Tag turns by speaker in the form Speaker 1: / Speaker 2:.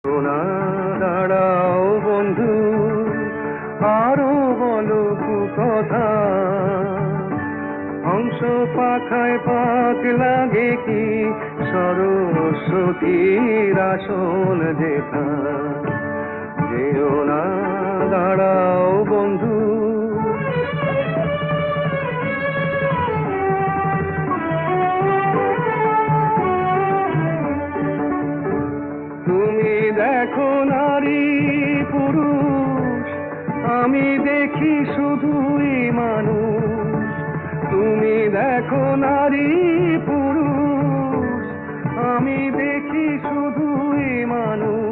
Speaker 1: সোনা দাঁড়াও বন্ধু, আরো বলো কথা। হংস পাখায় পাক লাগে কি, সরস্বতীর আসন যেথা। যেও না, দাঁড়াও বন্ধু। তুমি দেখো নারী পুরুষ, আমি দেখি শুধুই মানুষ। তুমি দেখো নারী পুরুষ, আমি দেখি শুধুই মানুষ।